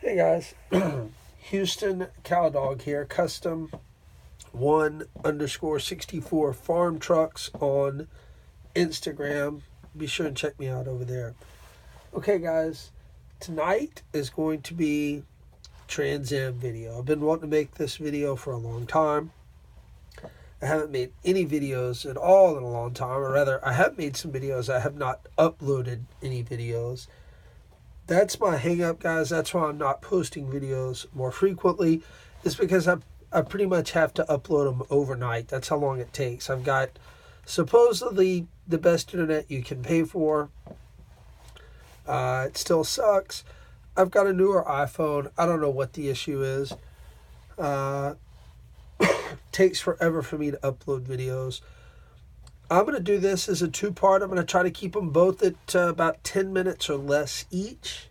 Hey guys, Houston Cowdog here, custom 1_64 farm trucks on Instagram. Be sure and check me out over there. Okay guys, tonight is going to be Trans Am video. I've been wanting to make this video for a long time. I haven't made any videos at all in a long time, or rather I have made some videos. I have not uploaded any videos. That's my hang up, guys. That's why I'm not posting videos more frequently. It's because I pretty much have to upload them overnight. That's how long it takes. I've got supposedly the best internet you can pay for. It still sucks. I've got a newer iPhone. I don't know what the issue is. Takes forever for me to upload videos. I'm going to do this as a two-part. I'm going to try to keep them both at about 10 minutes or less each.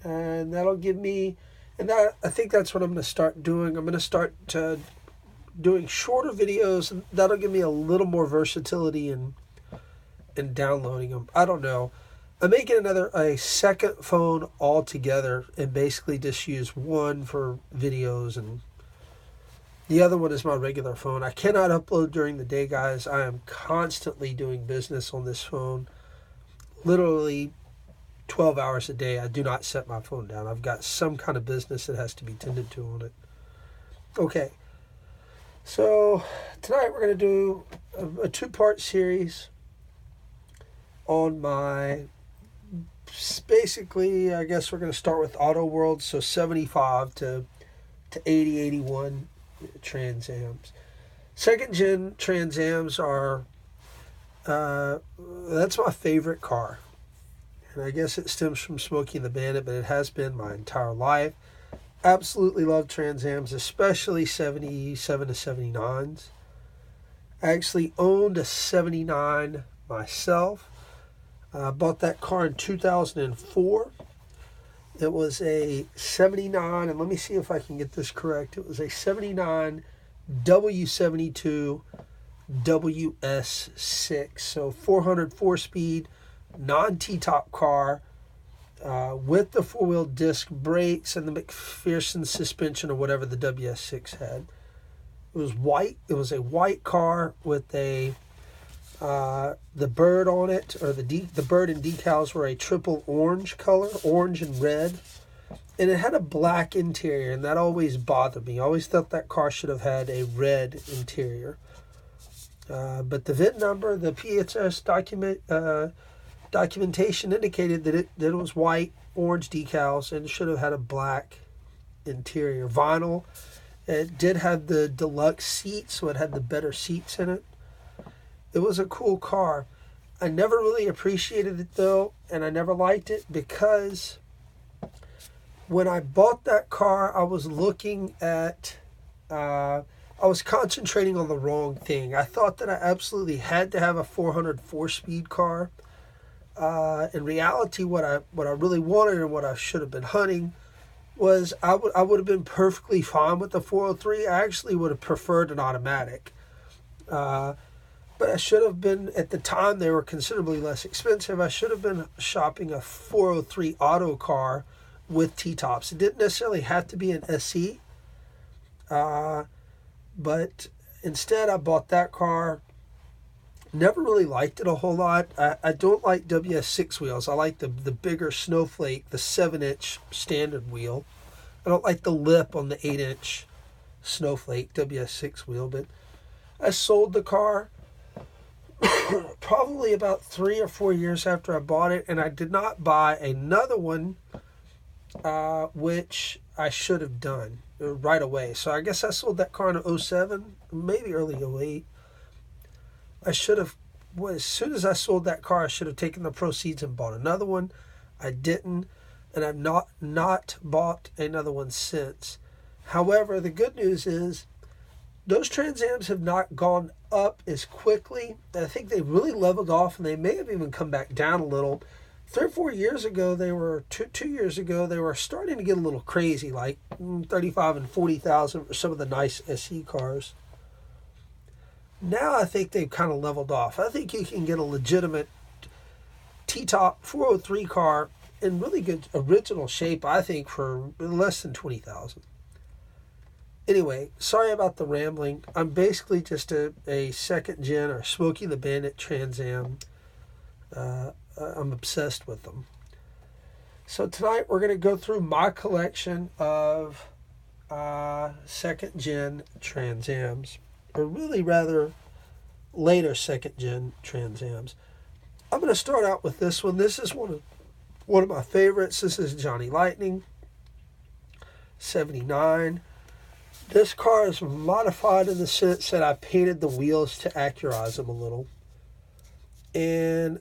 And that'll give me, I think that's what I'm going to start doing. I'm going to start doing shorter videos, and that'll give me a little more versatility in downloading them. I don't know. I'm making a second phone altogether and basically just use one for videos, and the other one is my regular phone. I cannot upload during the day, guys. I am constantly doing business on this phone. Literally 12 hours a day. I do not set my phone down. I've got some kind of business that has to be tended to on it. Okay. So tonight we're going to do a two-part series on my, basically, I guess we're going to start with Auto World. So 75 to 80, 81. Trans Ams. Second gen Trans Ams are, that's my favorite car. And I guess it stems from Smokey and the Bandit, but it has been my entire life. Absolutely love Trans Ams, especially 77 to 79s. I actually owned a 79 myself. I bought that car in 2004. It was a 79, and let me see if I can get this correct. It was a 79 W72 WS6. So 400 4-speed, non-T-top car with the four-wheel disc brakes and the McPherson suspension or whatever the WS6 had. It was white. It was a white car with a the bird on it, or the bird and decals were a triple orange color, orange and red, and it had a black interior, and that always bothered me. I always thought that car should have had a red interior. But the VIN number, the PHS documentation indicated that it was white, orange decals, and it should have had a black interior. Vinyl. It did have the deluxe seats, so it had the better seats in it. It was a cool car. I never really appreciated it though, and I never liked it because when I bought that car, I was looking at, I was concentrating on the wrong thing. I thought that I absolutely had to have a 400 4-speed car. In reality, what I really wanted and what I should have been hunting was I would have been perfectly fine with the 403. I actually would have preferred an automatic. But I should have been, at the time they were considerably less expensive, I should have been shopping a 403 auto car with T-tops. It didn't necessarily have to be an SE, but instead I bought that car. Never really liked it a whole lot. I don't like WS6 wheels. I like the bigger Snowflake, the 7-inch standard wheel. I don't like the lip on the 8-inch Snowflake WS6 wheel, but I sold the car probably about 3 or 4 years after I bought it, and I did not buy another one, which I should have done right away. So I guess I sold that car in 07, maybe early 08. I should have, as soon as I sold that car, I should have taken the proceeds and bought another one. I didn't, and I've not bought another one since. However, the good news is those Trans Ams have not gone up as quickly. I think they really leveled off, and they may have even come back down a little. 3 or 4 years ago, they were 2 years ago, they were starting to get a little crazy, like 35 and 40,000 for some of the nice SE cars. Now I think they've kind of leveled off. I think you can get a legitimate T-top 403 car in really good original shape, I think, for less than $20,000. Anyway, sorry about the rambling. I'm basically just a second gen or Smokey the Bandit Trans Am. I'm obsessed with them. So tonight we're going to go through my collection of second gen Trans Ams, or really rather later second gen Trans Ams. I'm going to start out with this one. This is one of my favorites. This is Johnny Lightning 79. This car is modified in the sense that I painted the wheels to accurize them a little. And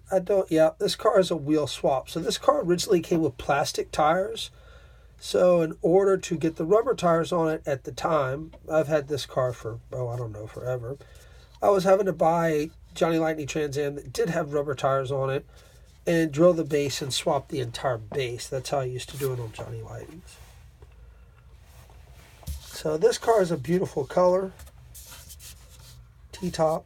this car is a wheel swap. So this car originally came with plastic tires. So in order to get the rubber tires on it at the time, I've had this car for, forever. I was having to buy a Johnny Lightning Trans Am that did have rubber tires on it and drill the base and swap the entire base. That's how I used to do it on Johnny Lightnings. So this car is a beautiful color. T-top.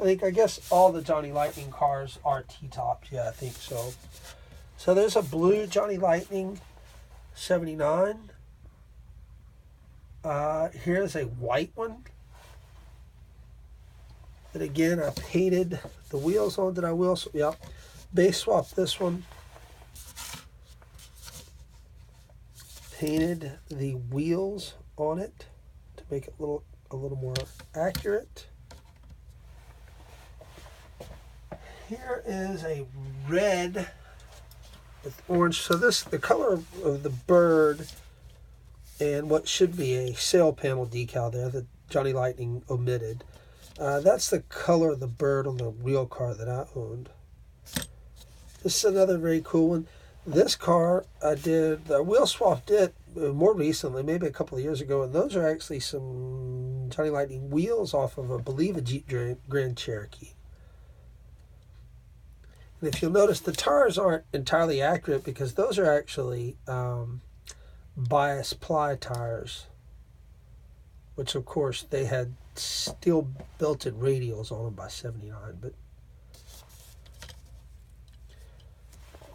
I guess all the Johnny Lightning cars are T-tops. Yeah, I think so. So there's a blue Johnny Lightning 79. Here's a white one. And again, I painted the wheels on. Did I wheel? Yep. Base swap this one. Painted the wheels on it to make it a little more accurate. Here is a red with orange. So the color of the bird and what should be a sail panel decal there that Johnny Lightning omitted. That's the color of the bird on the real car that I owned. This is another very cool one. This car I did, the wheel swapped it more recently, maybe a couple of years ago, and those are actually some Johnny Lightning wheels off of, I believe, a Jeep Grand Cherokee. And if you'll notice, the tires aren't entirely accurate because those are actually bias ply tires, which of course they had steel belted radials on them by 79.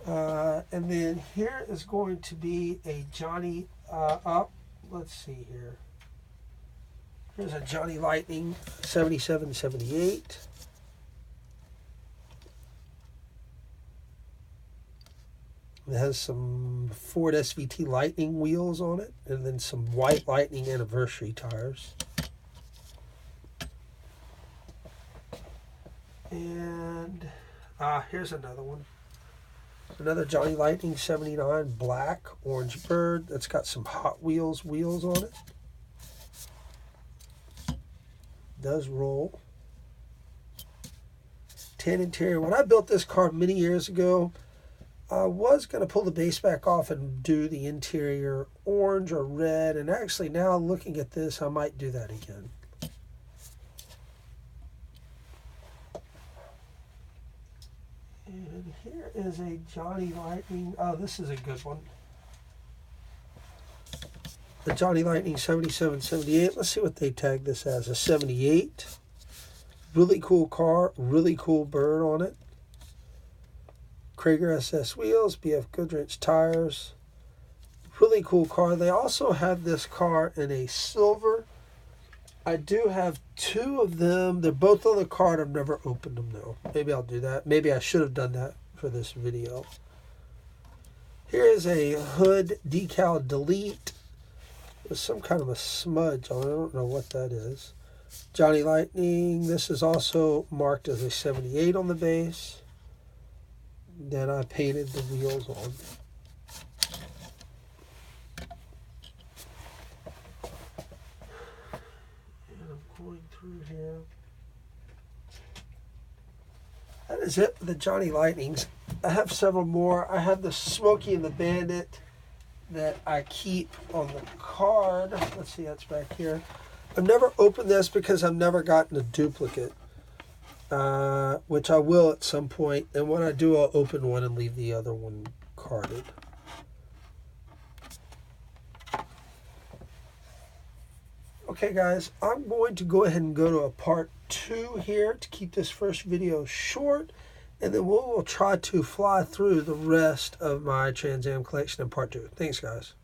And then here is going to be a Johnny let's see here. Here's a Johnny Lightning 77, 78. It has some Ford SVT Lightning wheels on it, and then some white Lightning anniversary tires. And here's another one. Another Johnny Lightning 79 black orange bird that's got some Hot Wheels wheels on it. Does roll. Tan interior. When I built this car many years ago, I was going to pull the base back off and do the interior orange or red, and actually now looking at this, I might do that again. And here is a Johnny Lightning. Oh, this is a good one. The Johnny Lightning 77, 78. Let's see what they tag this as. A 78. Really cool car. Really cool bird on it. Krager SS wheels, BF Goodrich tires. Really cool car. They also have this car in a silver. I do have two of them. They're both on the card. I've never opened them though. Maybe I'll do that. Maybe I should have done that for this video. Here is a hood decal delete. There's some kind of a smudge on it. I don't know what that is. Johnny Lightning. This is also marked as a 78 on the base. Then I painted the wheels on. And I'm going through here. That is it for the Johnny Lightnings. I have several more. I have the Smokey and the Bandit that I keep on the card. Let's see, that's back here. I've never opened this because I've never gotten a duplicate. Which I will at some point, and when I do, I'll open one and leave the other one carded. Okay guys, I'm going to go ahead and go to a part 2 here to keep this first video short, and then we'll try to fly through the rest of my Trans Am collection in part 2. Thanks, guys.